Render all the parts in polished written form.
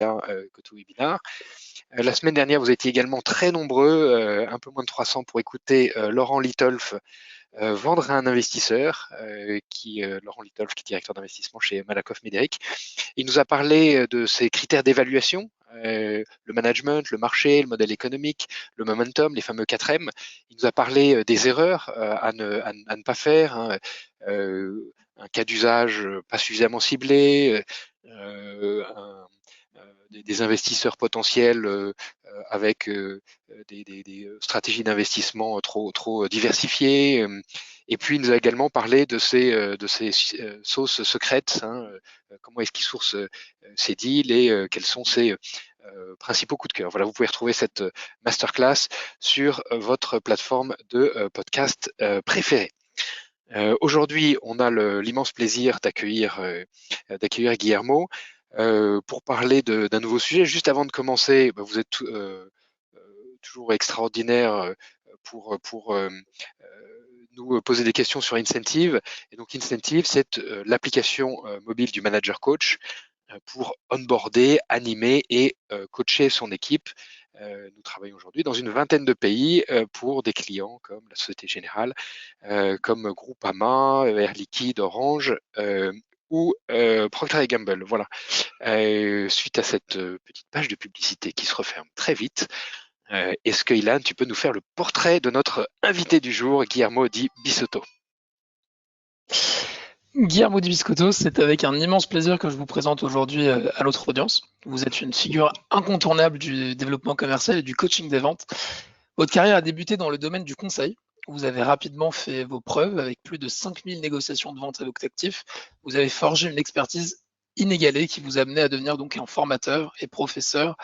GoToWebinar. La semaine dernière, vous étiez également très nombreux, un peu moins de 300 pour écouter Laurent Litolf vendre à un investisseur, Laurent Litolf, qui est directeur d'investissement chez Malakoff Médéric. Il nous a parlé de ses critères d'évaluation, le management, le marché, le modèle économique, le momentum, les fameux 4M. Il nous a parlé des erreurs à ne pas faire, hein, un cas d'usage pas suffisamment ciblé, des investisseurs potentiels avec des stratégies d'investissement trop diversifiées. Et puis, il nous a également parlé de ces sauces secrètes, hein, comment est-ce qu'il source ses deals et quels sont ses principaux coups de cœur. Voilà, vous pouvez retrouver cette masterclass sur votre plateforme de podcast préférée. Aujourd'hui, on a l'immense plaisir d'accueillir Guillermo pour parler d'un nouveau sujet. Juste avant de commencer, vous êtes toujours extraordinaire pour nous poser des questions sur Incentive. Et donc Incentive, c'est l'application mobile du Manager Coach pour onboarder, animer et coacher son équipe. Nous travaillons aujourd'hui dans une vingtaine de pays pour des clients comme la Société Générale, comme Groupama, Air Liquide, Orange ou Procter & Gamble. Voilà. Suite à cette petite page de publicité qui se referme très vite, est-ce que Ilan, tu peux nous faire le portrait de notre invité du jour, Guillermo Di Bisotto? Guillermo Di Biscotto, c'est avec un immense plaisir que je vous présente aujourd'hui à notre audience. Vous êtes une figure incontournable du développement commercial et du coaching des ventes. Votre carrière a débuté dans le domaine du conseil. Vous avez rapidement fait vos preuves avec plus de 5000 négociations de vente à votre actif. Vous avez forgé une expertise inégalée qui vous a amené à devenir donc un formateur et professeur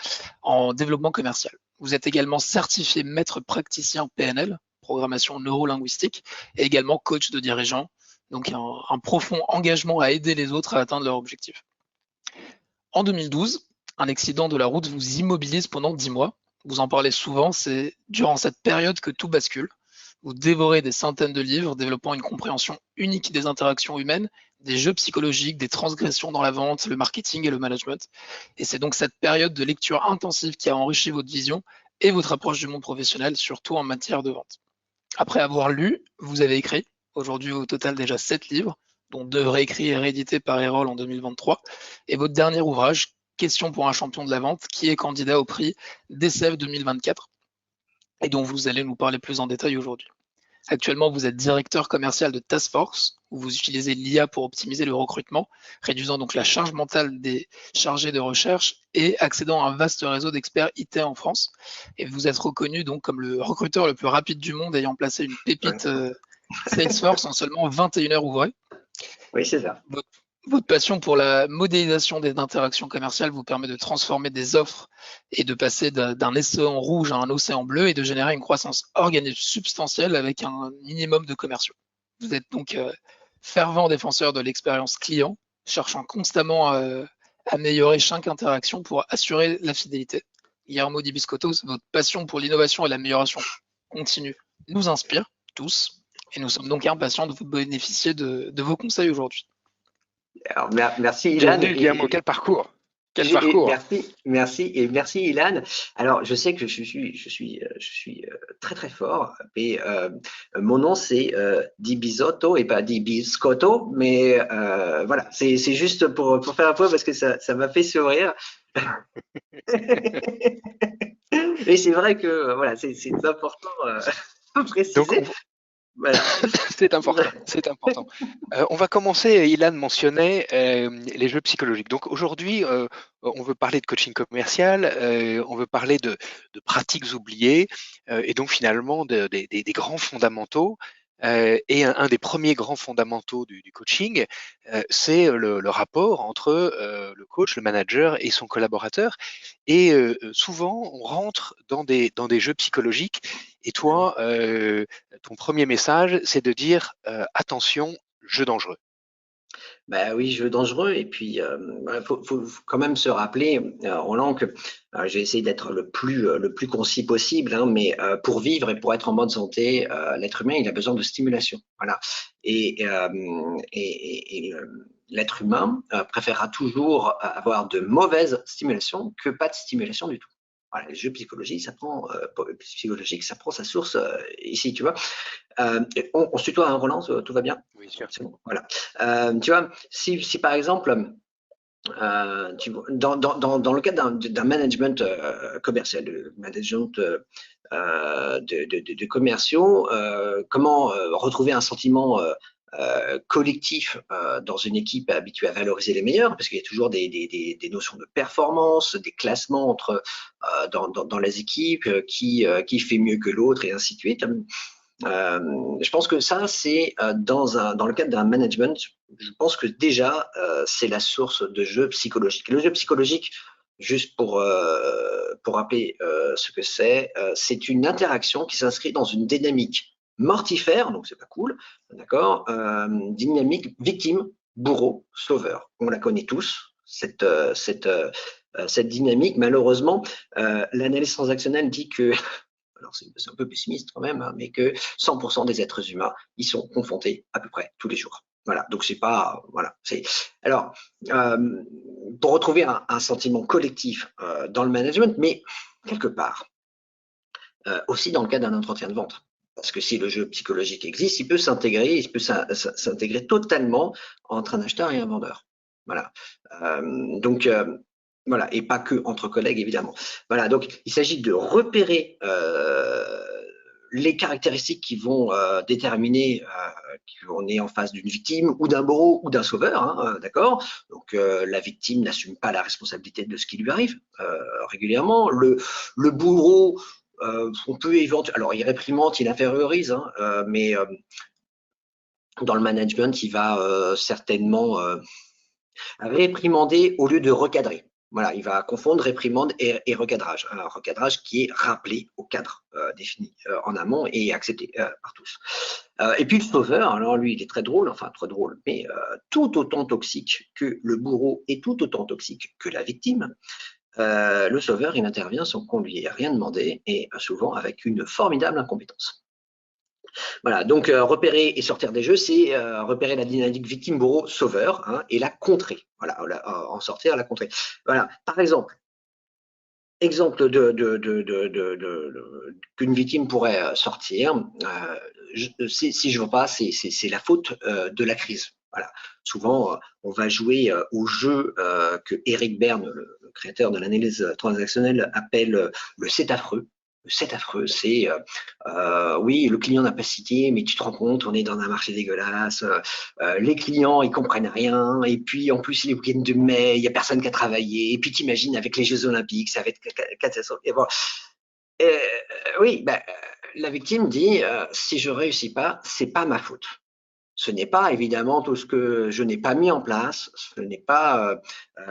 en développement commercial. Vous êtes également certifié maître praticien PNL, programmation neurolinguistique, et également coach de dirigeants. Donc un profond engagement à aider les autres à atteindre leurs objectifs. En 2012, un accident de la route vous immobilise pendant 10 mois. Vous en parlez souvent, c'est durant cette période que tout bascule. Vous dévorez des centaines de livres, développant une compréhension unique des interactions humaines, des jeux psychologiques, des transgressions dans la vente, le marketing et le management. Et c'est donc cette période de lecture intensive qui a enrichi votre vision et votre approche du monde professionnel, surtout en matière de vente. Après avoir lu, vous avez écrit. Aujourd'hui, au total, déjà 7 livres, dont 2 réécrits et réédités par Erol en 2023. Et votre dernier ouvrage, Question pour un champion de la vente, qui est candidat au prix DCF 2024 et dont vous allez nous parler plus en détail aujourd'hui. Actuellement, vous êtes directeur commercial de Taskforce, où vous utilisez l'IA pour optimiser le recrutement, réduisant donc la charge mentale des chargés de recherche et accédant à un vaste réseau d'experts IT en France. Et vous êtes reconnu donc comme le recruteur le plus rapide du monde, ayant placé une pépite Salesforce en seulement 21 heures ouvrées. Oui, c'est ça. Votre passion pour la modélisation des interactions commerciales vous permet de transformer des offres et de passer d'un océan rouge à un océan bleu et de générer une croissance organique substantielle avec un minimum de commerciaux. Vous êtes donc fervent défenseur de l'expérience client, cherchant constamment à améliorer chaque interaction pour assurer la fidélité. Guillermo Di Biscotto, votre passion pour l'innovation et l'amélioration continue nous inspire tous et nous sommes donc impatients de vous bénéficier de vos conseils aujourd'hui. Alors, merci Ilan. Bienvenue Guillermo, quel parcours! Quel parcours! Merci Ilan. Alors, je sais que je suis très très fort, mais mon nom c'est Di Bisotto et pas Di Biscotto, mais voilà, c'est juste pour faire un peu parce que ça m'a fait sourire. Et c'est vrai que voilà, c'est important à préciser. Donc, voilà. C'est important. On va commencer, Ilan mentionnait les jeux psychologiques. Donc aujourd'hui, on veut parler de coaching commercial, on veut parler de pratiques oubliées et donc finalement des grands fondamentaux. Et un des premiers grands fondamentaux du coaching, c'est le rapport entre le coach, le manager et son collaborateur. Et souvent, on rentre dans des jeux psychologiques. Et toi, ton premier message, c'est de dire attention, jeu dangereux. Ben oui, jeu dangereux. Et puis, faut quand même se rappeler, Roland, que j'ai essayé d'être le plus concis possible, hein, mais pour vivre et pour être en bonne santé, l'être humain, il a besoin de stimulation. Voilà. Et l'être humain préférera toujours avoir de mauvaises stimulations que pas de stimulation du tout. Voilà, les jeux psychologiques, ça prend sa source ici, tu vois. On se tutoie, hein, Roland, tout va bien? Oui, sûr. C'est bon, voilà. Tu vois, si par exemple, dans le cadre d'un management commercial, de management de commerciaux, comment retrouver un sentiment collectif dans une équipe habituée à valoriser les meilleurs, parce qu'il y a toujours des notions de performance, des classements entre dans les équipes, qui fait mieux que l'autre et ainsi de suite. Je pense que ça, c'est dans le cadre d'un management, je pense que déjà, c'est la source de jeu psychologique. Le jeu psychologique, juste pour rappeler ce que c'est une interaction qui s'inscrit dans une dynamique mortifère, donc c'est pas cool, d'accord, dynamique victime, bourreau, sauveur. On la connaît tous, cette dynamique. Malheureusement, l'analyse transactionnelle dit que alors c'est un peu pessimiste quand même, hein, mais que 100% des êtres humains y sont confrontés à peu près tous les jours. Voilà, donc c'est pas, voilà. Alors, pour retrouver un sentiment collectif dans le management, mais quelque part, aussi dans le cadre d'un entretien de vente. Parce que si le jeu psychologique existe, il peut s'intégrer totalement entre un acheteur et un vendeur. Voilà. Donc, voilà, et pas que entre collègues, évidemment. Voilà, donc il s'agit de repérer les caractéristiques qui vont déterminer qu'on est en face d'une victime ou d'un bourreau ou d'un sauveur, hein, d'accord. Donc la victime n'assume pas la responsabilité de ce qui lui arrive régulièrement. Le bourreau, on peut éventuellement, alors il réprimande, il infériorise, hein, mais dans le management, il va certainement réprimander au lieu de recadrer. Voilà, il va confondre réprimande et recadrage. Un recadrage qui est rappelé au cadre défini en amont et accepté par tous. Et puis le sauveur, alors lui, il est très drôle, enfin très drôle, mais tout autant toxique que le bourreau et tout autant toxique que la victime. Le sauveur, il intervient sans qu'on lui ait rien demandé et souvent avec une formidable incompétence. Voilà, donc repérer et sortir des jeux, c'est repérer la dynamique victime-bourreau-sauveur, hein, et la contrer. Voilà, en sortir, la contrer. Voilà, par exemple qu'une victime pourrait sortir, si je ne veux pas, c'est la faute de la crise. Voilà. Souvent, on va jouer au jeu que Eric Berne, le créateur de l'analyse transactionnelle, appelle le c'est affreux. C'est affreux, c'est oui, le client n'a pas cité, mais tu te rends compte, on est dans un marché dégueulasse, les clients ils comprennent rien, et puis en plus les week-ends de mai, il y a personne qui a travaillé, et puis t'imagines avec les Jeux Olympiques, ça va être catastrophique. Bon, oui, ben, la victime dit si je réussis pas, c'est pas ma faute. Ce n'est pas évidemment tout ce que je n'ai pas mis en place, ce n'est pas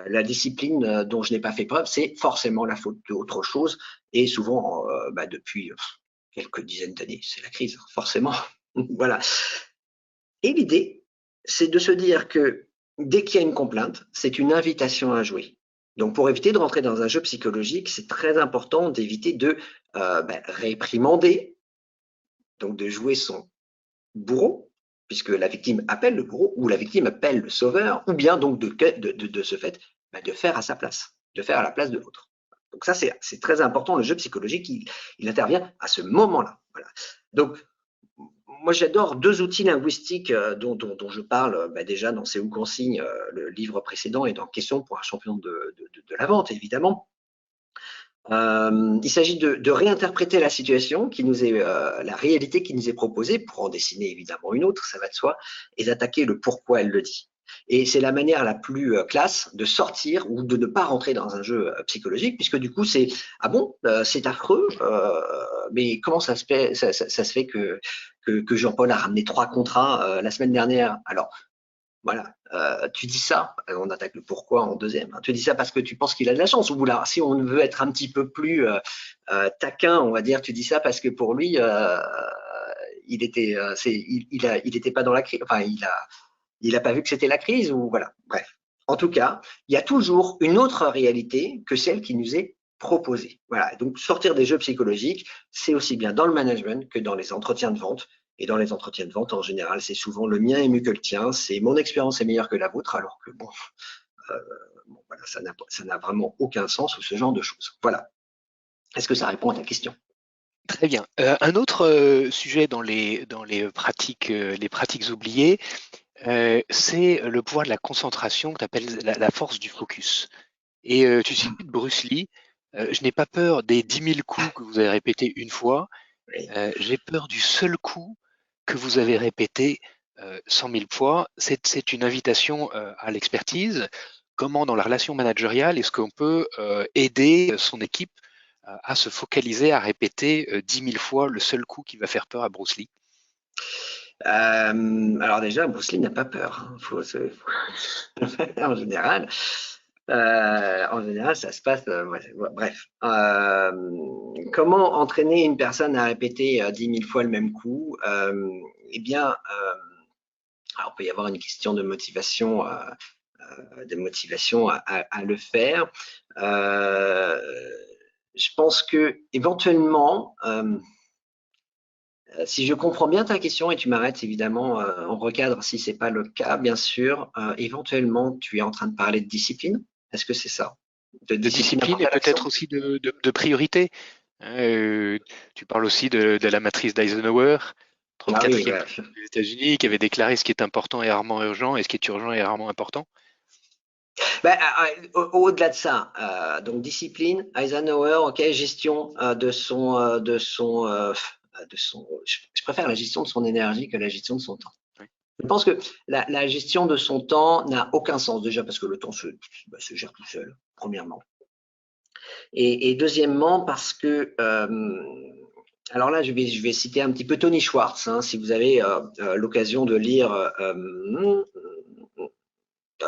la discipline dont je n'ai pas fait preuve, c'est forcément la faute d'autre chose. Et souvent, depuis quelques dizaines d'années, c'est la crise, forcément. Voilà. Et l'idée, c'est de se dire que dès qu'il y a une complainte, c'est une invitation à jouer. Donc, pour éviter de rentrer dans un jeu psychologique, c'est très important d'éviter de réprimander, donc de jouer son bourreau, puisque la victime appelle le bourreau ou la victime appelle le sauveur, ou bien donc de ce fait, de faire à sa place, de faire à la place de l'autre. Donc ça, c'est très important. Le jeu psychologique, il intervient à ce moment-là. Voilà. Donc, moi, j'adore deux outils linguistiques dont je parle déjà dans C'est où qu'on signe, le livre précédent, et dans Question pour un champion de la vente, évidemment. Il s'agit de réinterpréter la situation qui nous est la réalité qui nous est proposée pour en dessiner évidemment une autre, ça va de soi, et d'attaquer le pourquoi elle le dit. Et c'est la manière la plus classe de sortir ou de ne pas rentrer dans un jeu psychologique, puisque du coup c'est ah bon, c'est affreux, mais comment ça se fait que Jean-Paul a ramené 3 contrats la semaine dernière? Alors voilà, tu dis ça, on attaque le pourquoi en deuxième. Hein. Tu dis ça parce que tu penses qu'il a de la chance. Ou là, si on veut être un petit peu plus taquin, on va dire, tu dis ça parce que pour lui, il était pas dans la crise. Enfin, il a pas vu que c'était la crise. Ou voilà. Bref. En tout cas, il y a toujours une autre réalité que celle qui nous est proposée. Voilà. Donc sortir des jeux psychologiques, c'est aussi bien dans le management que dans les entretiens de vente. Et dans les entretiens de vente, en général, c'est souvent le mien est mieux que le tien, c'est mon expérience est meilleure que la vôtre, alors que bon, voilà, ça n'a vraiment aucun sens ou ce genre de choses. Voilà. Est-ce que ça répond à ta question? Très bien. Un autre sujet dans les pratiques oubliées, c'est le pouvoir de la concentration que tu appelles la force du focus. Et tu cites Bruce Lee. Je n'ai pas peur des 10 000 coups que vous avez répétés une fois. Oui. J'ai peur du seul coup que vous avez répété 100 000 fois. C'est une invitation à l'expertise. Comment, dans la relation managériale, est-ce qu'on peut aider son équipe à se focaliser, à répéter 10 000 fois le seul coup qui va faire peur à Bruce Lee? Alors déjà, Bruce Lee n'a pas peur. En général, ça se passe. Bref, comment entraîner une personne à répéter 10 000 fois le même coup? Eh bien, alors il peut y avoir une question de motivation à le faire. Je pense que éventuellement, si je comprends bien ta question, et tu m'arrêtes évidemment, on recadre si c'est pas le cas, bien sûr, éventuellement tu es en train de parler de discipline. Est-ce que c'est ça? De discipline et peut-être aussi de priorité. Tu parles aussi de la matrice d'Eisenhower, entre le Ah oui, 4e voilà. président des États-Unis, qui avait déclaré ce qui est important est rarement urgent et ce qui est urgent est rarement important. Ben, au-delà de ça, donc discipline, Eisenhower, ok, gestion je préfère la gestion de son énergie que la gestion de son temps. Oui. Je pense que la gestion de son temps n'a aucun sens, déjà parce que le temps se gère tout seul, premièrement. Et deuxièmement, parce que alors là, je vais citer un petit peu Tony Schwartz, hein, si vous avez l'occasion de lire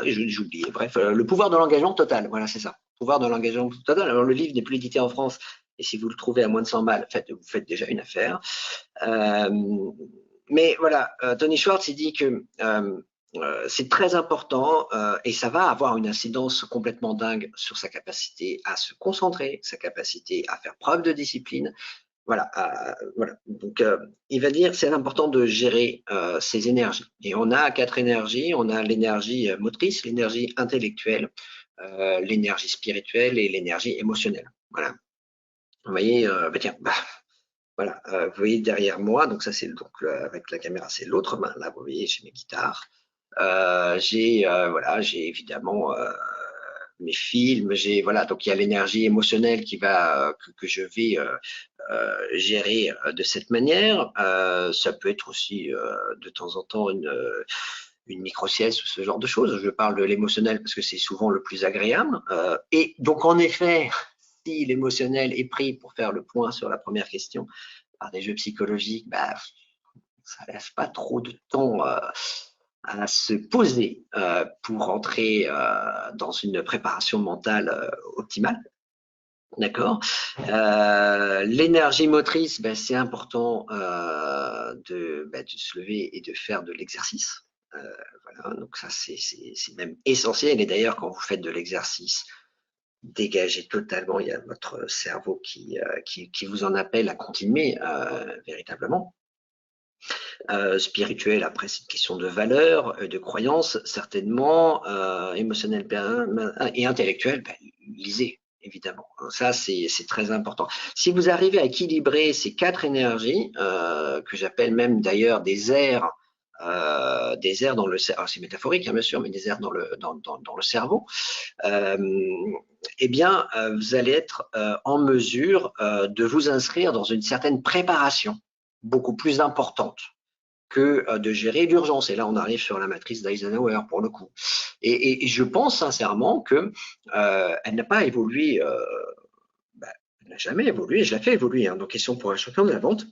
j'ai oublié, bref, le pouvoir de l'engagement total, voilà, c'est ça. Pouvoir de l'engagement total. Alors, le livre n'est plus édité en France, et si vous le trouvez à moins de 100 balles, vous faites déjà une affaire. Mais voilà, Tony Schwartz, il dit que c'est très important et ça va avoir une incidence complètement dingue sur sa capacité à se concentrer, sa capacité à faire preuve de discipline. Voilà, voilà. Donc, il va dire c'est important de gérer ses énergies. Et on a 4 énergies. On a l'énergie motrice, l'énergie intellectuelle, l'énergie spirituelle et l'énergie émotionnelle. Voilà. Vous voyez, tiens, voilà, vous voyez derrière moi. Donc ça c'est donc avec la caméra c'est l'autre main. Là vous voyez j'ai mes guitares. J'ai évidemment mes films. J'ai voilà donc il y a l'énergie émotionnelle qui va que je vais gérer de cette manière. Ça peut être aussi de temps en temps une micro-sieste ou ce genre de choses. Je parle de l'émotionnel parce que c'est souvent le plus agréable. Et donc, en effet, si l'émotionnel est pris pour faire le point sur la première question par des jeux psychologiques, ça laisse pas trop de temps à se poser pour entrer dans une préparation mentale optimale. D'accord. L'énergie motrice, c'est important de se lever et de faire de l'exercice. Voilà, donc ça c'est même essentiel. Et d'ailleurs, quand vous faites de l'exercice, dégagez totalement. Il y a votre cerveau qui vous en appelle à continuer véritablement. Spirituel, après c'est une question de valeur, de croyance, certainement, émotionnel et intellectuel, lisez. Évidemment, ça c'est très important. Si vous arrivez à équilibrer ces 4 énergies, que j'appelle même d'ailleurs des airs dans le cerveau, c'est métaphorique hein, bien sûr, mais des airs dans le cerveau, eh bien vous allez être en mesure de vous inscrire dans une certaine préparation beaucoup plus importante que de gérer l'urgence. Et là, on arrive sur la matrice d'Eisenhower pour le coup. Et je pense sincèrement que elle n'a pas évolué, elle n'a jamais évolué. Je la fais évoluer. Hein, donc, question pour un champion de la vente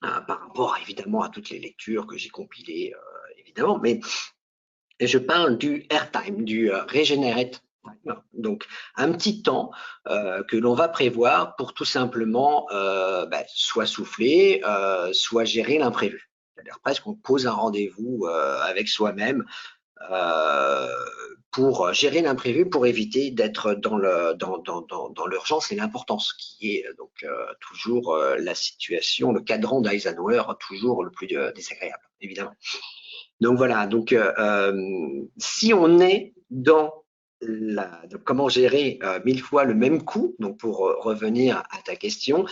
par rapport évidemment à toutes les lectures que j'ai compilées, évidemment. Mais je parle du airtime, du regenerate. Donc, un petit temps que l'on va prévoir pour tout simplement soit souffler, soit gérer l'imprévu. C'est-à-dire presque qu'on pose un rendez-vous avec soi-même pour gérer l'imprévu, pour éviter d'être dans l'urgence et l'importance, qui est donc toujours la situation, le cadran d'Eisenhower, toujours le plus désagréable, évidemment. Donc voilà, donc si on est dans comment gérer 1000 fois le même coup, donc pour revenir à ta question,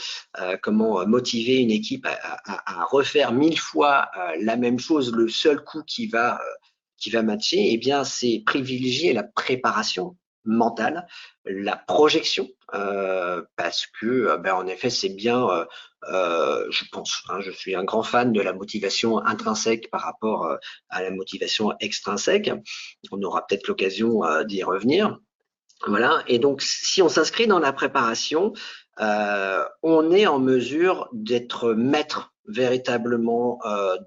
comment motiver une équipe à refaire 1000 fois la même chose, le seul coup qui va matcher, eh bien c'est privilégier la préparation mentale, la projection, parce que en effet c'est bien, je pense, hein, je suis un grand fan de la motivation intrinsèque par rapport à la motivation extrinsèque. On aura peut-être l'occasion d'y revenir. Voilà. Et donc, si on s'inscrit dans la préparation, on est en mesure d'être maître véritablement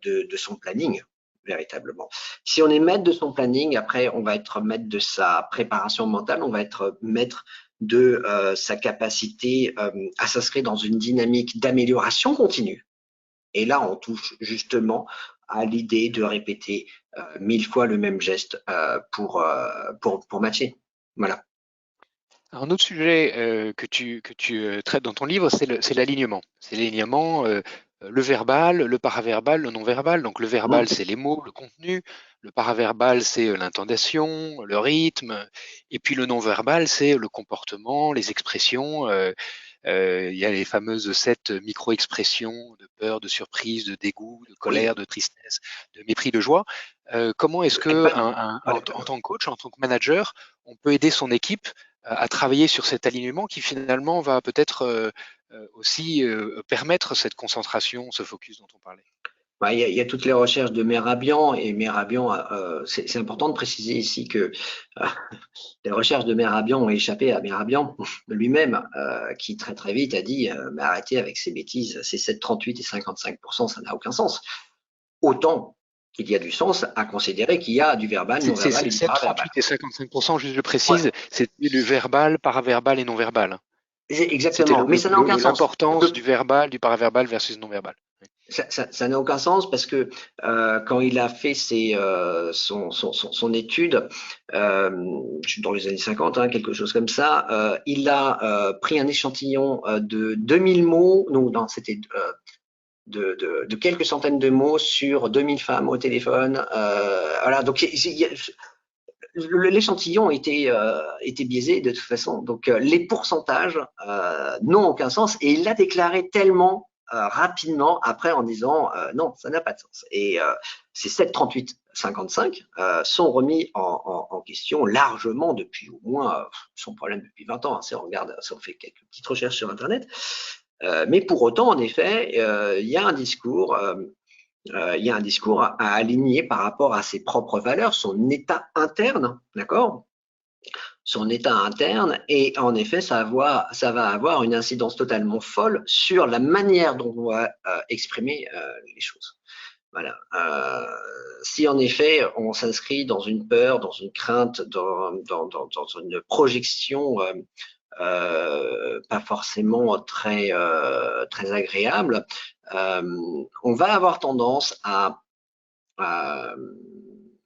de son planning, véritablement. Si on est maître de son planning, après, on va être maître de sa préparation mentale, on va être maître de sa capacité à s'inscrire dans une dynamique d'amélioration continue. Et là, on touche justement à l'idée de répéter 1000 fois le même geste pour matcher. Voilà. Alors, un autre sujet que tu traites dans ton livre, c'est l'alignement. C'est l'alignement, le verbal, le paraverbal, le non-verbal. Donc le verbal, c'est les mots, le contenu. Le paraverbal, c'est l'intonation, le rythme. Et puis le non-verbal, c'est le comportement, les expressions. Il y a les fameuses 7 micro-expressions de peur, de surprise, de dégoût, de colère, de tristesse, de mépris, de joie. Comment est-ce que, en tant que coach, en tant que manager, on peut aider son équipe à travailler sur cet alignement qui finalement va peut-être aussi permettre cette concentration, ce focus dont on parlait? Il y a toutes les recherches de Mehrabian, et Mehrabian, c'est important de préciser ici que les recherches de Mehrabian ont échappé à Mehrabian lui-même, qui très très vite a dit mais arrêtez avec ces bêtises, ces 7,38 et 55%, ça n'a aucun sens. Autant qu'il y a du sens à considérer qu'il y a du verbal, non-verbal et du paraverbal. 7,38 et 55%, juste je précise, c'est le verbal, paraverbal et non-verbal. Exactement, mais ça n'a aucun sens. L'importance du verbal, du paraverbal versus non-verbal. Ça n'a aucun sens parce que quand il a fait son étude dans les années 50, hein, quelque chose comme ça, il a pris un échantillon de 2000 mots, non, c'était de quelques centaines de mots sur 2000 femmes au téléphone. Voilà, donc l'échantillon était biaisé de toute façon. Donc les pourcentages n'ont aucun sens, et il l'a déclaré tellement rapidement après en disant non, ça n'a pas de sens. Et ces 7,38, 55 sont remis en question largement depuis au moins, sans problème, depuis 20 ans. Hein, si on fait quelques petites recherches sur Internet. Mais pour autant, en effet, il y a un discours à aligner par rapport à ses propres valeurs, son état interne, d'accord ? Son état interne, et en effet, ça va avoir une incidence totalement folle sur la manière dont on va exprimer les choses. Voilà. Si en effet on s'inscrit dans une peur, dans une crainte, dans une projection pas forcément très agréable, on va avoir tendance à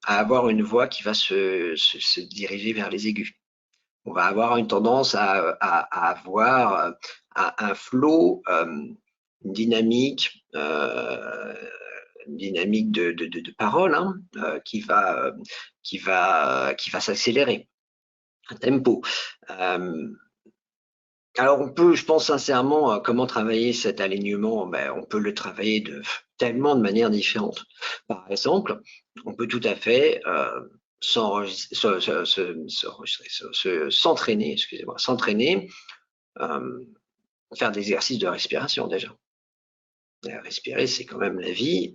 avoir une voix qui va se diriger vers les aigus. On va avoir une tendance à avoir un flow, une dynamique de parole, hein, qui va s'accélérer, un tempo. Alors je pense sincèrement, comment travailler cet alignement? On peut le travailler tellement de manières différentes. Par exemple, on peut tout à fait s'entraîner, faire des exercices de respiration déjà. Respirer, c'est quand même la vie.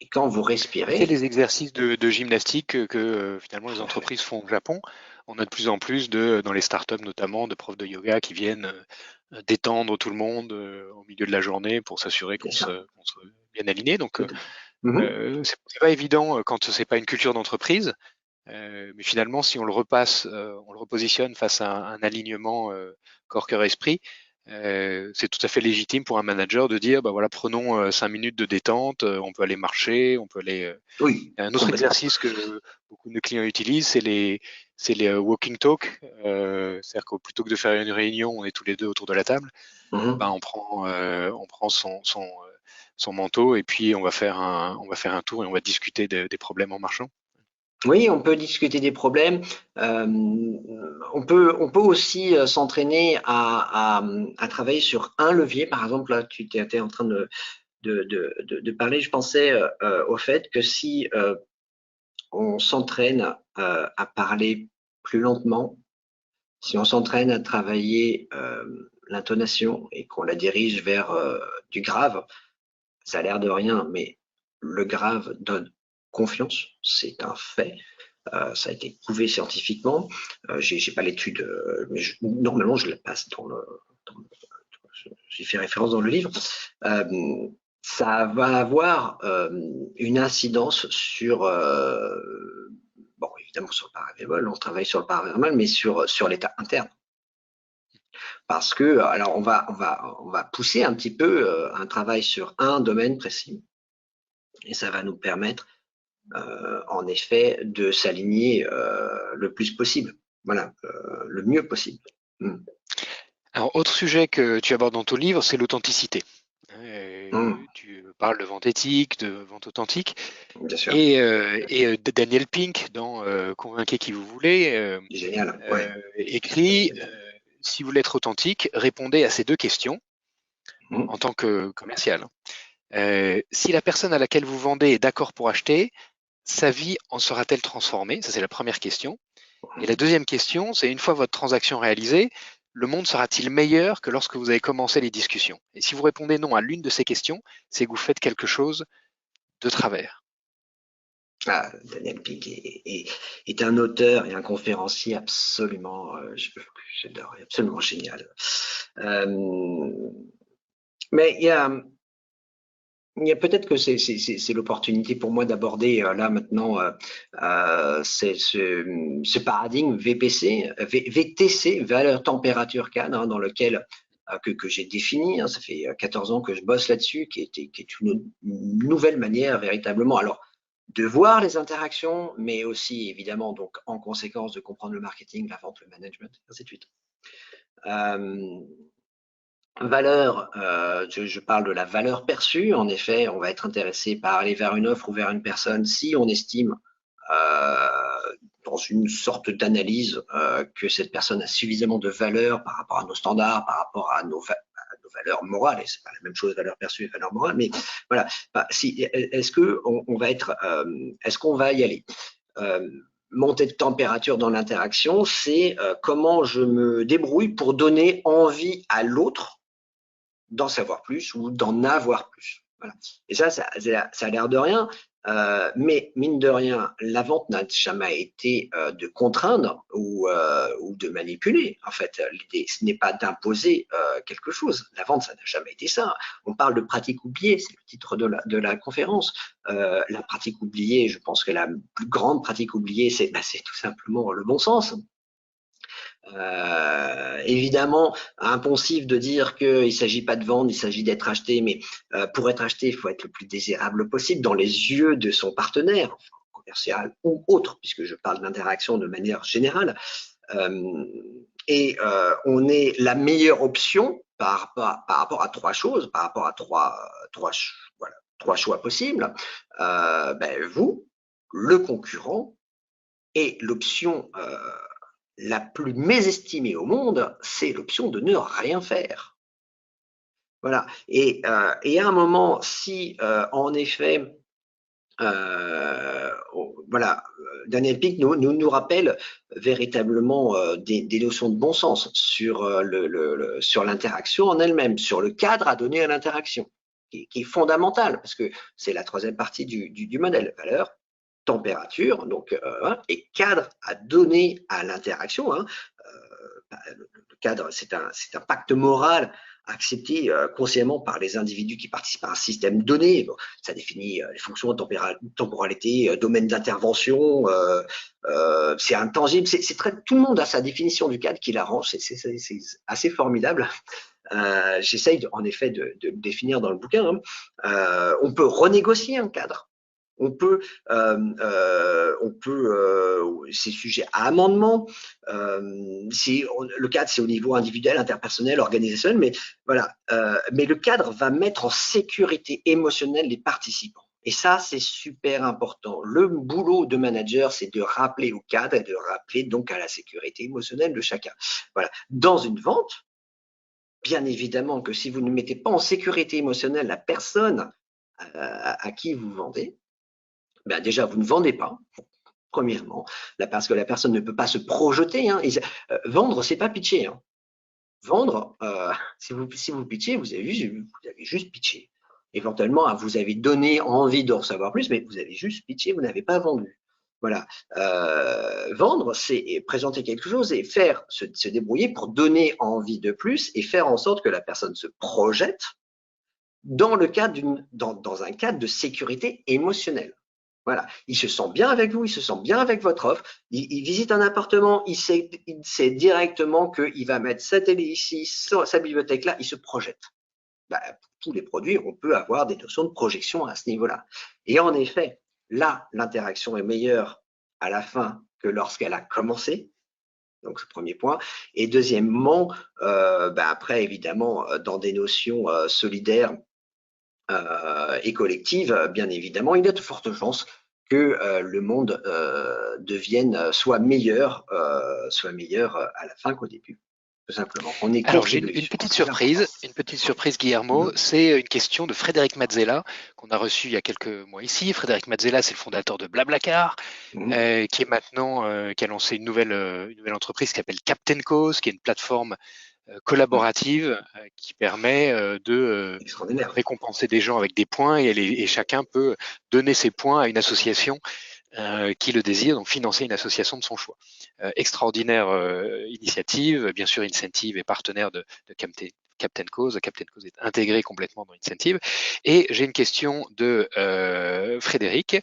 Et quand vous respirez… C'est les exercices de gymnastique que finalement les entreprises font au Japon. On a de plus en plus dans les startups notamment, de profs de yoga qui viennent détendre tout le monde au milieu de la journée pour s'assurer qu'on soit bien aligné. Donc, c'est pas évident quand c'est pas une culture d'entreprise. Mais finalement, si on le repositionne face à un alignement corps, cœur, esprit, c'est tout à fait légitime pour un manager de dire, bah voilà, prenons 5 minutes de détente, on peut aller marcher, on peut aller. Oui, Un autre exercice que beaucoup de nos clients utilisent, c'est les walking talk. C'est-à-dire que plutôt que de faire une réunion, on est tous les deux autour de la table. Ben, on prend son manteau et puis on va faire un tour et on va discuter des problèmes en marchant. Oui, on peut discuter des problèmes. On peut aussi s'entraîner à travailler sur un levier. Par exemple, là, tu étais en train de parler. Je pensais au fait que si on s'entraîne à parler plus lentement, si on s'entraîne à travailler l'intonation et qu'on la dirige vers du grave, ça a l'air de rien, mais le grave donne confiance, c'est un fait. Ça a été prouvé scientifiquement. J'ai pas l'étude, mais normalement je la passe j'y fais référence dans le livre. Ça va avoir une incidence sur, bon évidemment sur le paraverbal, on travaille sur le paraverbal, mais sur l'état interne. Parce que, alors on va pousser un petit peu un travail sur un domaine précis, et ça va nous permettre en effet de s'aligner le plus possible, voilà, le mieux possible. Alors, autre sujet que tu abordes dans ton livre, c'est l'authenticité. Tu parles de vente éthique, de vente authentique. Bien sûr. Et Daniel Pink, dans Convainquez qui vous voulez, génial, ouais. écrit si vous voulez être authentique, répondez à ces deux questions en tant que commercial. Si la personne à laquelle vous vendez est d'accord pour acheter, sa vie en sera-t-elle transformée? Ça, c'est la première question. Et la deuxième question, c'est une fois votre transaction réalisée, le monde sera-t-il meilleur que lorsque vous avez commencé les discussions? Et si vous répondez non à l'une de ces questions, c'est que vous faites quelque chose de travers. Ah, Daniel Pink est un auteur et un conférencier absolument, j'adore, absolument génial. Mais il y a peut-être que c'est l'opportunité pour moi d'aborder là maintenant ce paradigme VTC, valeur température cadre, dans lequel que j'ai défini. Ça fait 14 ans que je bosse là-dessus, qui est une nouvelle manière véritablement. Alors, de voir les interactions, mais aussi évidemment donc en conséquence de comprendre le marketing, la vente, le management, ainsi de suite. Valeur, je parle de la valeur perçue. En effet, on va être intéressé par aller vers une offre ou vers une personne si on estime dans une sorte d'analyse que cette personne a suffisamment de valeur par rapport à nos standards, par rapport à nos valeurs morales. Et c'est pas la même chose, valeur perçue et valeur morale, mais voilà. Est-ce que on va être, est-ce qu'on va y aller? Montée de température dans l'interaction, c'est comment je me débrouille pour donner envie à l'autre d'en savoir plus ou d'en avoir plus. Voilà. Et ça a l'air de rien, mais mine de rien, la vente n'a jamais été de contraindre ou de manipuler. En fait, l'idée, ce n'est pas d'imposer quelque chose. La vente, ça n'a jamais été ça. On parle de pratique oubliée, c'est le titre de la conférence. La pratique oubliée, je pense que la plus grande pratique oubliée, c'est tout simplement le bon sens. Évidemment, impensif de dire qu'il ne s'agit pas de vendre, il s'agit d'être acheté, mais pour être acheté, il faut être le plus désirable possible dans les yeux de son partenaire, commercial ou autre, puisque je parle d'interaction de manière générale. On est la meilleure option par rapport à trois choses, par rapport à trois choix possibles. Vous, le concurrent et l'option la plus mésestimée au monde, c'est l'option de ne rien faire. Voilà. Et à un moment, si en effet, voilà, Daniel Pink nous rappelle véritablement des notions de bon sens sur sur l'interaction en elle-même, sur le cadre à donner à l'interaction, qui est fondamental parce que c'est la troisième partie du modèle, valeur, température, donc et cadre à donner à l'interaction. Le cadre, c'est un pacte moral accepté consciemment par les individus qui participent à un système donné. Bon, ça définit les fonctions, temporalité, domaine d'intervention. C'est intangible. Tout le monde a sa définition du cadre qui l'arrange. C'est assez formidable. j'essaye en effet de le définir dans le bouquin. On peut renégocier un cadre. On peut, c'est sujet à amendement. Le cadre, c'est au niveau individuel, interpersonnel, organisationnel, mais voilà. Mais le cadre va mettre en sécurité émotionnelle les participants. Et ça, c'est super important. Le boulot de manager, c'est de rappeler au cadre et de rappeler donc à la sécurité émotionnelle de chacun. Voilà. Dans une vente, bien évidemment que si vous ne mettez pas en sécurité émotionnelle la personne à qui vous vendez, ben déjà, vous ne vendez pas, premièrement, parce que la personne ne peut pas se projeter. Vendre, c'est pas pitcher. Vendre, si vous pitchez, vous avez juste pitché. Éventuellement, vous avez donné envie de recevoir plus, mais vous avez juste pitché, vous n'avez pas vendu. Voilà. Vendre, c'est présenter quelque chose et se débrouiller pour donner envie de plus et faire en sorte que la personne se projette dans un cadre de sécurité émotionnelle. Voilà, il se sent bien avec vous, il se sent bien avec votre offre. Il visite un appartement, il sait directement qu'il va mettre sa télé ici, sa bibliothèque là, il se projette. Pour tous les produits, on peut avoir des notions de projection à ce niveau-là. Et en effet, là, l'interaction est meilleure à la fin que lorsqu'elle a commencé. Donc, ce premier point. Et deuxièmement, après, évidemment, dans des notions solidaires, et collective, bien évidemment, il y a de fortes chances que le monde soit meilleur à la fin qu'au début, tout simplement. Alors j'ai une petite surprise, Guillermo. C'est une question de Frédéric Mazzella qu'on a reçu il y a quelques mois ici. Frédéric Mazzella, c'est le fondateur de Blablacar, qui est maintenant qui a lancé une nouvelle entreprise qui s'appelle Captain Cause, qui est une plateforme collaborative qui permet de récompenser des gens avec des points et chacun peut donner ses points à une association qui le désire, donc financer une association de son choix. Extraordinaire initiative, bien sûr Incentive est partenaire de Captain Cause. Captain Cause est intégré complètement dans Incentive. Et j'ai une question de Frédéric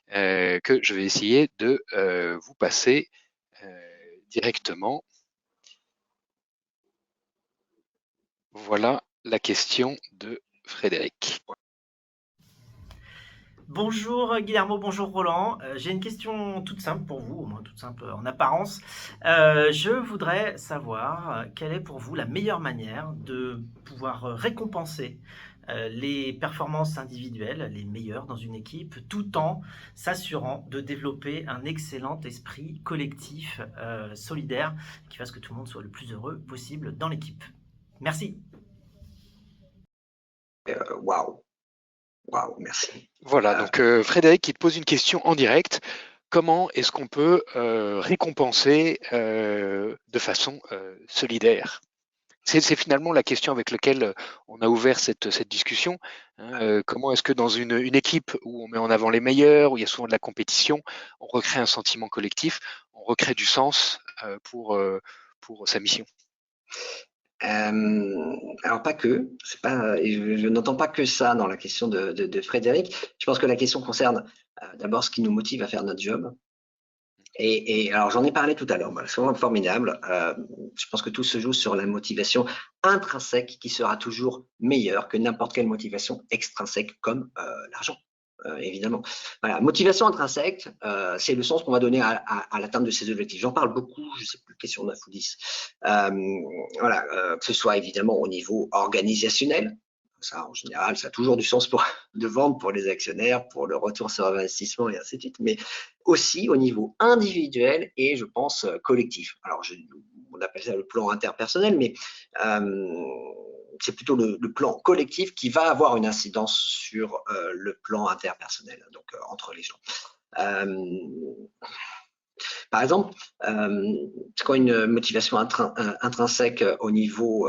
que je vais essayer de vous passer directement. Voilà la question de Frédéric. Bonjour Guillermo, bonjour Roland. J'ai une question toute simple pour vous, au moins toute simple en apparence. Je voudrais savoir quelle est pour vous la meilleure manière de pouvoir récompenser les performances individuelles, les meilleures dans une équipe, tout en s'assurant de développer un excellent esprit collectif, solidaire, qui fasse que tout le monde soit le plus heureux possible dans l'équipe. Merci. Waouh, merci. Voilà, donc Frédéric qui te pose une question en direct. Comment est-ce qu'on peut récompenser de façon solidaire? C'est finalement la question avec laquelle on a ouvert cette discussion. Comment est-ce que dans une équipe où on met en avant les meilleurs, où il y a souvent de la compétition, on recrée un sentiment collectif, on recrée du sens pour sa mission? Alors pas que, je n'entends pas que ça dans la question de Frédéric. Je pense que la question concerne d'abord ce qui nous motive à faire notre job. Et alors j'en ai parlé tout à l'heure, c'est vraiment formidable. Je pense que tout se joue sur la motivation intrinsèque qui sera toujours meilleure que n'importe quelle motivation extrinsèque comme l'argent. Évidemment. Voilà, motivation intrinsèque, c'est le sens qu'on va donner à l'atteinte de ces objectifs. J'en parle beaucoup, je sais plus, question 9 ou 10. Voilà, que ce soit évidemment au niveau organisationnel. Ça, en général, ça a toujours du sens de vendre pour les actionnaires, pour le retour sur investissement et ainsi de suite, mais aussi au niveau individuel et, je pense, collectif. Alors, on appelle ça le plan interpersonnel, mais c'est plutôt le plan collectif qui va avoir une incidence sur le plan interpersonnel, donc entre les gens. Par exemple, c'est quoi une motivation intrinsèque au niveau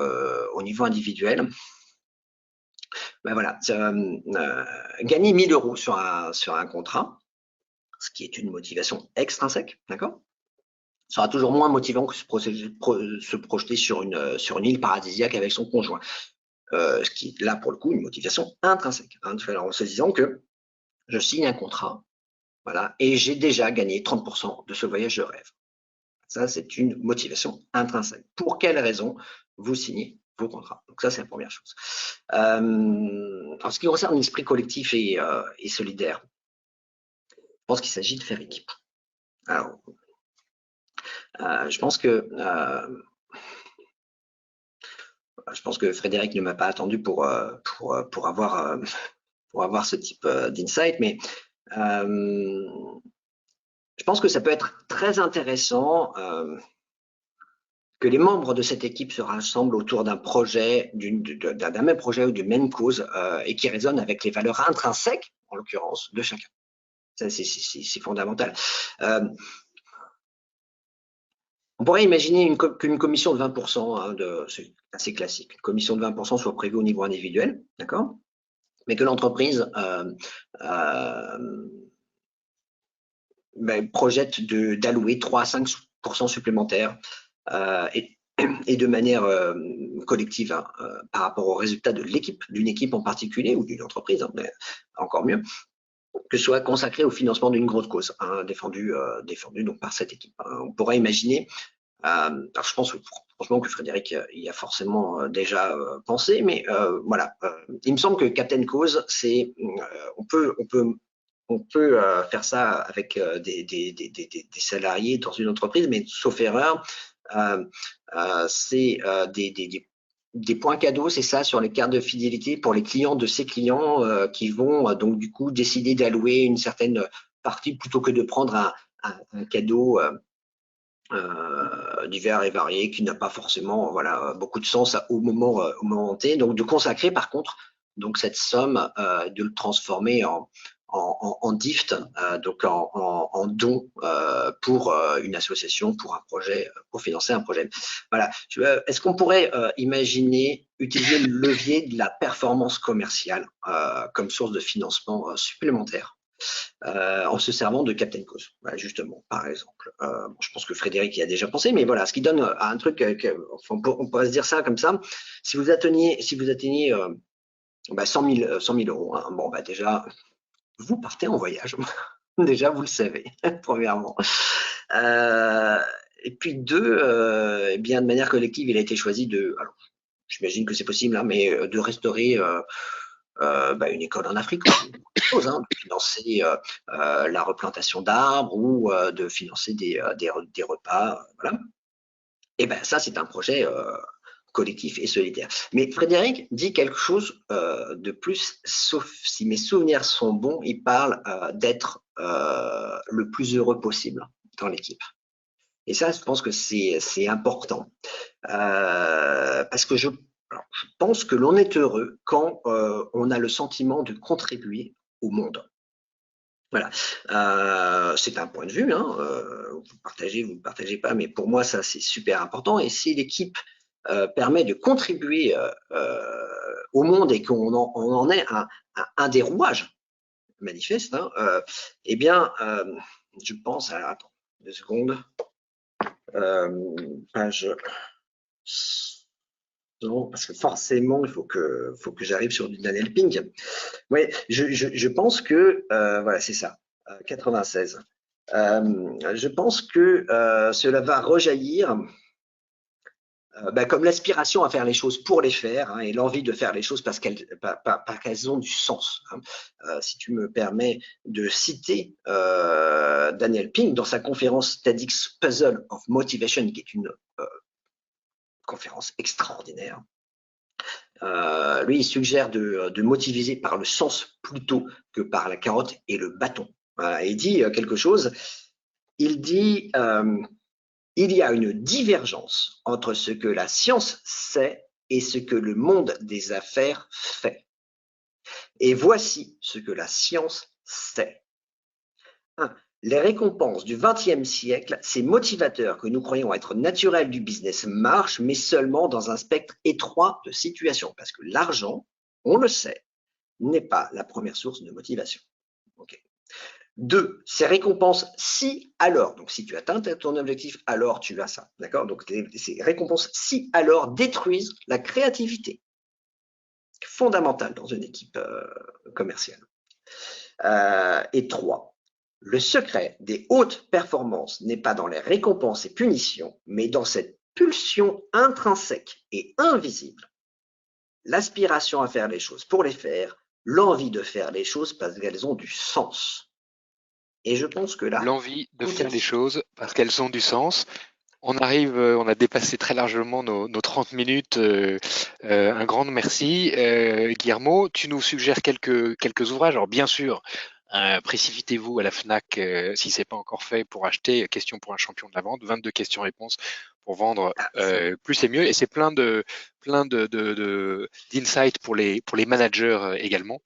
individuel? Ben voilà, gagner 1 000 € sur un contrat, ce qui est une motivation extrinsèque, d'accord, sera toujours moins motivant que se projeter sur une île paradisiaque avec son conjoint. Ce qui est là, pour le coup, une motivation intrinsèque. Alors, en se disant que je signe un contrat, voilà, et j'ai déjà gagné 30% de ce voyage de rêve. Ça, c'est une motivation intrinsèque. Pour quelle raison vous signez vos contrats. Donc ça, c'est la première chose. En ce qui concerne l'esprit collectif et solidaire, je pense qu'il s'agit de faire équipe. Alors, je pense que Frédéric ne m'a pas attendu pour avoir ce type d'insight, mais je pense que ça peut être très intéressant que les membres de cette équipe se rassemblent autour d'un projet, d'un même projet ou d'une même cause, et qui résonne avec les valeurs intrinsèques, en l'occurrence, de chacun. Ça, c'est fondamental. On pourrait imaginer qu'une commission de 20%, c'est assez classique, une commission de 20% soit prévue au niveau individuel, d'accord, mais que l'entreprise projette d'allouer 3 à 5% supplémentaires et de manière collective par rapport aux résultats de d'une équipe en particulier ou d'une entreprise, mais encore mieux, que ce soit consacré au financement d'une grosse cause défendue donc par cette équipe. On pourrait imaginer, alors je pense franchement que Frédéric y a forcément déjà pensé, mais voilà, il me semble que Captain Cause, c'est on peut faire ça avec des salariés dans une entreprise, mais sauf erreur, c'est des points cadeaux, c'est ça, sur les cartes de fidélité pour les clients de ces clients qui vont donc du coup décider d'allouer une certaine partie plutôt que de prendre un cadeau divers et variés qui n'a pas forcément beaucoup de sens au moment T. Donc de consacrer par contre donc cette somme, de le transformer en gift, donc en don pour une association, pour un projet, pour financer un projet. Voilà. Est-ce qu'on pourrait imaginer utiliser le levier de la performance commerciale comme source de financement supplémentaire en se servant de Captain Cause, voilà, justement, par exemple. Je pense que Frédéric y a déjà pensé, mais voilà, ce qui donne un truc, on pourrait se dire ça comme ça, si vous atteignez 100 000 euros, hein, bon, déjà, vous partez en voyage. Déjà, vous le savez, premièrement. Et puis deux, eh bien, de manière collective, il a été choisi alors, j'imagine que c'est possible, hein, mais de restaurer une école en Afrique, de financer la replantation d'arbres ou de financer des repas, voilà. Et ben ça, c'est un projet collectif et solidaire. Mais Frédéric dit quelque chose de plus, sauf si mes souvenirs sont bons, il parle d'être le plus heureux possible dans l'équipe. Et ça, je pense que c'est important. Parce que je pense que l'on est heureux quand on a le sentiment de contribuer au monde. Voilà, c'est un point de vue, hein, vous partagez, vous ne partagez pas, mais pour moi, ça, c'est super important. Et si l'équipe permet de contribuer au monde et qu'on en est un des rouages manifestes, hein, eh bien, je pense à, attends, 2 secondes, page... Non, parce que forcément, il faut que j'arrive sur du Daniel Pink. Oui, je pense que, voilà, c'est ça, 96. Je pense que cela va rejaillir comme l'aspiration à faire les choses pour les faire, hein, et l'envie de faire les choses parce qu'elles ont du sens. Hein. Si tu me permets de citer Daniel Pink dans sa conférence TEDx Puzzle of Motivation, qui est une conférence extraordinaire. Lui, il suggère de motiviser par le sens plutôt que par la carotte et le bâton. Voilà, il dit quelque chose. Il dit il y a une divergence entre ce que la science sait et ce que le monde des affaires fait. Et voici ce que la science sait. 1. Les récompenses du XXe siècle, ces motivateurs que nous croyons être naturels du business marchent, mais seulement dans un spectre étroit de situations, parce que l'argent, on le sait, n'est pas la première source de motivation. Okay. 2. Ces récompenses, si alors, donc si tu atteins ton objectif, alors tu as ça, d'accord? Donc ces récompenses, si alors, détruisent la créativité, fondamentale dans une équipe commerciale. Et 3. Le secret des hautes performances n'est pas dans les récompenses et punitions, mais dans cette pulsion intrinsèque et invisible l'aspiration à faire les choses pour les faire, l'envie de faire les choses parce qu'elles ont du sens. Et je pense que là, L'envie de tout faire est les dit. choses parce qu'elles ont du sens. On arrive, on a dépassé très largement nos 30 minutes. Un grand merci. Guillermo, tu nous suggères quelques ouvrages. Alors bien sûr, précipitez-vous à la FNAC si c'est pas encore fait pour acheter Questions pour un champion de la vente, 22 questions-réponses pour vendre Ah, plus et mieux. Et c'est plein d'insights pour les managers également.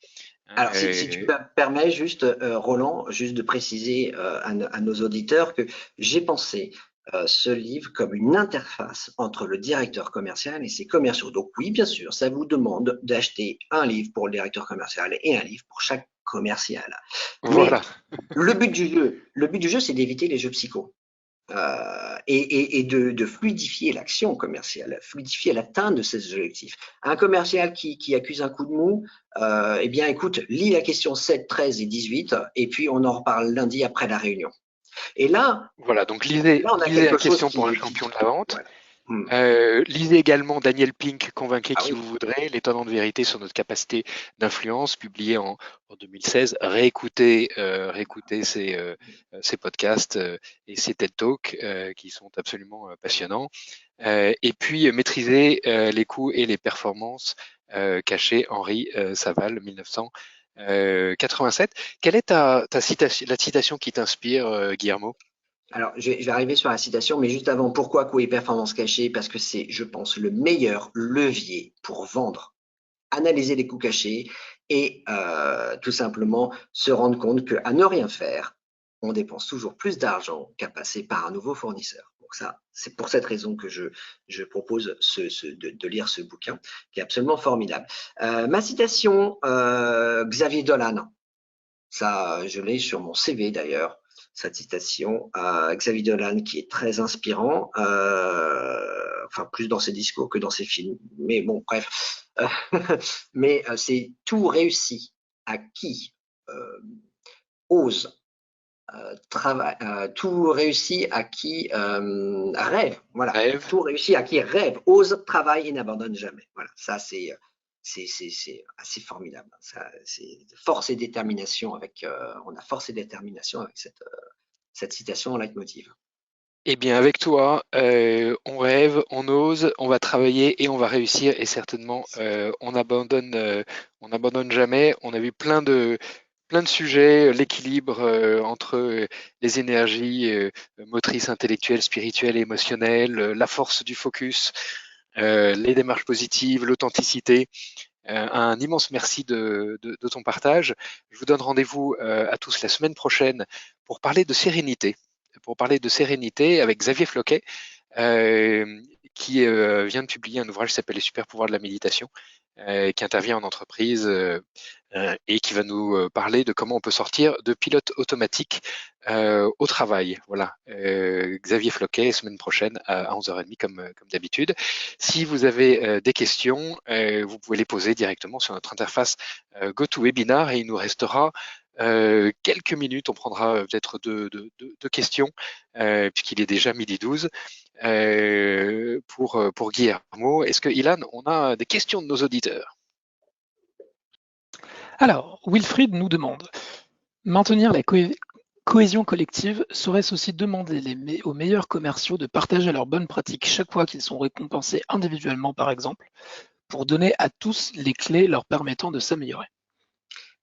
Alors, si tu me permets juste, Roland, juste de préciser à nos auditeurs que j'ai pensé ce livre comme une interface entre le directeur commercial et ses commerciaux. Donc oui, bien sûr, ça vous demande d'acheter un livre pour le directeur commercial et un livre pour chaque commercial. Voilà. Mais le but du jeu, c'est d'éviter les jeux psycho. Et de fluidifier l'action commerciale, fluidifier l'atteinte de ces objectifs. Un commercial qui accuse un coup de mou, eh bien, écoute, lis la question 7, 13 et 18, et puis on en reparle lundi après la réunion. Et là, Voilà, donc lisez on a un quelque chose Question pour un champion de la vente. Voilà. Lisez également Daniel Pink, Convainquez qui oui. vous voudrez, l'étonnante vérité sur notre capacité d'influence, publié en 2016. Réécoutez ces podcasts et ces TED Talks qui sont absolument passionnants. Et puis maîtriser les coûts et les performances cachées, Henri Saval, 1987. Quelle est la citation qui t'inspire, Guillermo? Alors, je vais arriver sur la citation, mais juste avant, pourquoi coût et performance cachée? Parce que c'est, je pense, le meilleur levier pour vendre. Analyser les coûts cachés et tout simplement se rendre compte qu'à ne rien faire, on dépense toujours plus d'argent qu'à passer par un nouveau fournisseur. Donc ça, c'est pour cette raison que je propose de lire ce bouquin, qui est absolument formidable. Ma citation, Xavier Dolan. Ça, je l'ai sur mon CV d'ailleurs, cette citation. Xavier Dolan qui est très inspirant, enfin plus dans ses discours que dans ses films. Mais bon, bref. Mais c'est tout réussi à qui ose travaille, tout réussit à qui rêve. Voilà, Rêve. tout réussit à qui rêve, ose, travaille et n'abandonne jamais. Voilà, ça c'est assez formidable. C'est force et détermination avec, on a force et détermination avec cette citation en leitmotiv. Eh bien, avec toi, on rêve, on ose, on va travailler et on va réussir. Et certainement, on n'abandonne jamais. On a vu plein de sujets, l'équilibre entre les énergies motrices, intellectuelles, spirituelles, émotionnelles, la force du focus, les démarches positives, l'authenticité. Un immense merci de ton partage. Je vous donne rendez-vous à tous la semaine prochaine pour parler de sérénité. Avec Xavier Floquet, qui vient de publier un ouvrage qui s'appelle Les super pouvoirs de la méditation, qui intervient en entreprise et qui va nous parler de comment on peut sortir de pilote automatique au travail. Voilà, Xavier Floquet, semaine prochaine à 11h30 comme d'habitude. Si vous avez des questions, vous pouvez les poser directement sur notre interface GoToWebinar et il nous restera quelques minutes. On prendra peut-être deux questions puisqu'il est déjà 12h. Pour Guillermo. Est-ce que, Ilan, on a des questions de nos auditeurs? Alors, Wilfried nous demande, maintenir la cohésion collective, serait-ce aussi demander aux meilleurs commerciaux de partager leurs bonnes pratiques chaque fois qu'ils sont récompensés individuellement, par exemple, pour donner à tous les clés leur permettant de s'améliorer?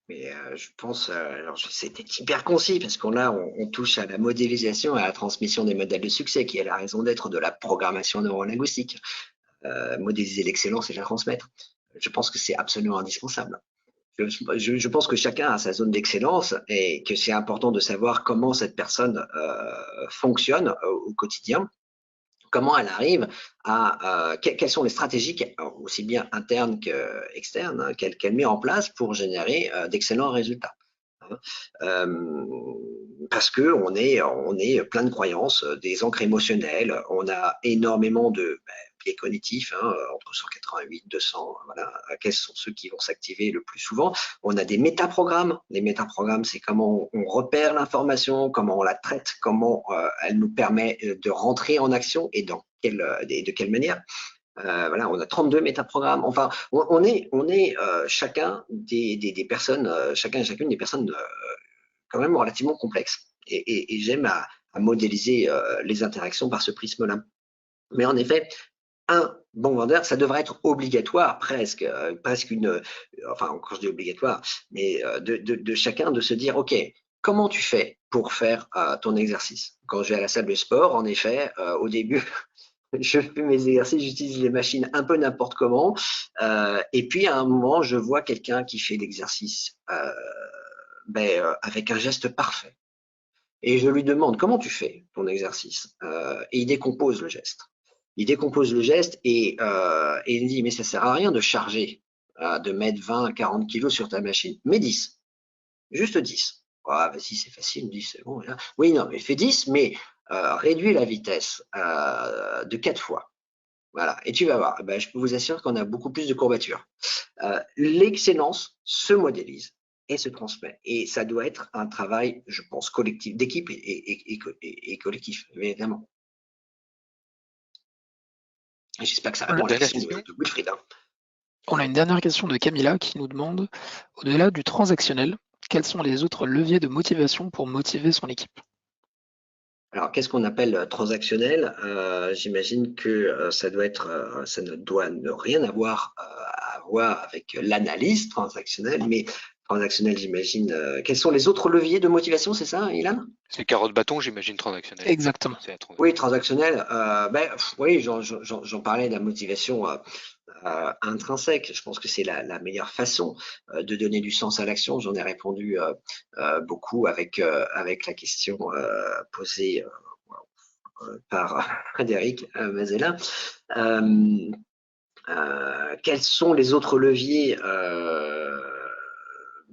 Mais je pense, alors c'était hyper concis parce on touche à la modélisation et à la transmission des modèles de succès qui est la raison d'être de la programmation neurolinguistique. Modéliser l'excellence et la transmettre. Je pense que c'est absolument indispensable. Je pense que chacun a sa zone d'excellence et que c'est important de savoir comment cette personne fonctionne au quotidien, comment elle arrive à quelles sont les stratégies aussi bien internes qu'externes qu'elle met en place pour générer d'excellents résultats. Parce que on est plein de croyances, des ancres émotionnelles, on a énormément de biais cognitifs, entre 188, 200, voilà, quels sont ceux qui vont s'activer le plus souvent. On a des métaprogrammes. Les métaprogrammes, c'est comment on repère l'information, comment on la traite, comment elle nous permet de rentrer en action et de quelle manière. Voilà, on a 32 métaprogrammes. Enfin, on est chacun des personnes, chacun et chacune des personnes quand même relativement complexes. Et j'aime à modéliser les interactions par ce prisme-là. Mais en effet, un bon vendeur, ça devrait être obligatoire presque enfin quand je dis obligatoire, mais de chacun de se dire, ok, comment tu fais pour faire ton exercice? Quand je vais à la salle de sport, en effet, au début, je fais mes exercices, j'utilise les machines un peu n'importe comment, et puis à un moment, je vois quelqu'un qui fait l'exercice avec un geste parfait. Et je lui demande, comment tu fais ton exercice? Et il décompose le geste. Il décompose le geste et il me dit, mais ça sert à rien de charger, de mettre 20, 40 kilos sur ta machine. Mais 10. Juste 10. Ah, vas-y, c'est facile, 10, c'est bon. Là. Oui, non, mais fais 10, mais réduis la vitesse de 4 fois. Voilà. Et tu vas voir, je peux vous assurer qu'on a beaucoup plus de courbatures. L'excellence se modélise et se transmet. Et ça doit être un travail, je pense, collectif, d'équipe et collectif, évidemment. J'espère que ça répond à la question de Wilfried. On a une dernière question de Camilla qui nous demande, au-delà du transactionnel, quels sont les autres leviers de motivation pour motiver son équipe? Alors, qu'est-ce qu'on appelle transactionnel? J'imagine que ça ne doit rien avoir à voir avec l'analyse transactionnelle, mais transactionnel, j'imagine. Quels sont les autres leviers de motivation, c'est ça, Ilan? C'est carotte-bâton, j'imagine, transactionnel. Exactement. Oui, transactionnel. Oui, j'en parlais de la motivation intrinsèque. Je pense que c'est la meilleure façon de donner du sens à l'action. J'en ai répondu beaucoup avec la question posée par Frédéric Mazella. Quels sont les autres leviers?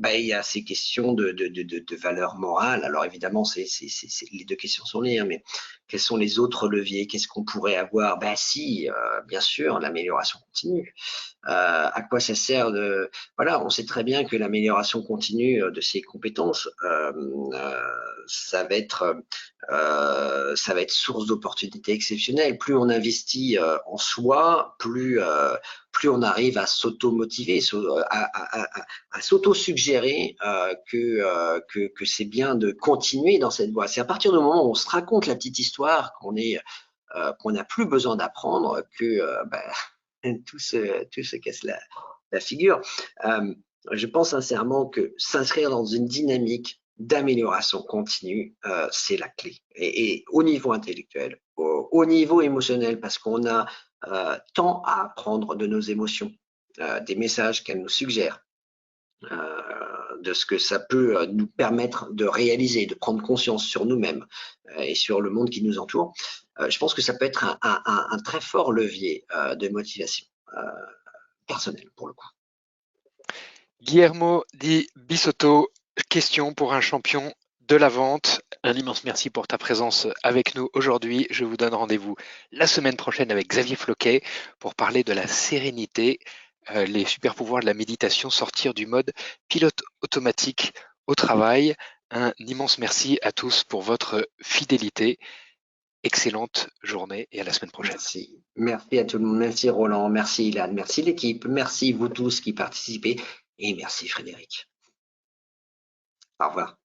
Il y a ces questions de valeur morale. Alors évidemment, les deux questions sont liées, mais quels sont les autres leviers? Qu'est-ce qu'on pourrait avoir? Si, bien sûr, l'amélioration continue. À quoi ça sert de... Voilà, on sait très bien que l'amélioration continue de ses compétences, ça va être source d'opportunités exceptionnelles. Plus on investit en soi, plus on arrive à s'auto-motiver, à s'auto-suggérer que c'est bien de continuer dans cette voie. C'est à partir du moment où on se raconte la petite histoire qu'on n'a plus besoin d'apprendre que tout se casse la figure. Je pense sincèrement que s'inscrire dans une dynamique d'amélioration continue, c'est la clé. Et au niveau intellectuel, au niveau émotionnel, parce qu'on a tant à apprendre de nos émotions, des messages qu'elles nous suggèrent, de ce que ça peut nous permettre de réaliser, de prendre conscience sur nous-mêmes et sur le monde qui nous entoure. Je pense que ça peut être un très fort levier de motivation personnelle pour le coup. Guillermo Di Bisotto, question pour un champion de la vente. Un immense merci pour ta présence avec nous aujourd'hui. Je vous donne rendez-vous la semaine prochaine avec Xavier Floquet pour parler de la sérénité, les super pouvoirs de la méditation, sortir du mode pilote automatique au travail. Un immense merci à tous pour votre fidélité. Excellente journée et à la semaine prochaine. Merci à tout le monde. Merci Roland, merci Ilan, merci l'équipe, merci vous tous qui participez et merci Frédéric. Au revoir.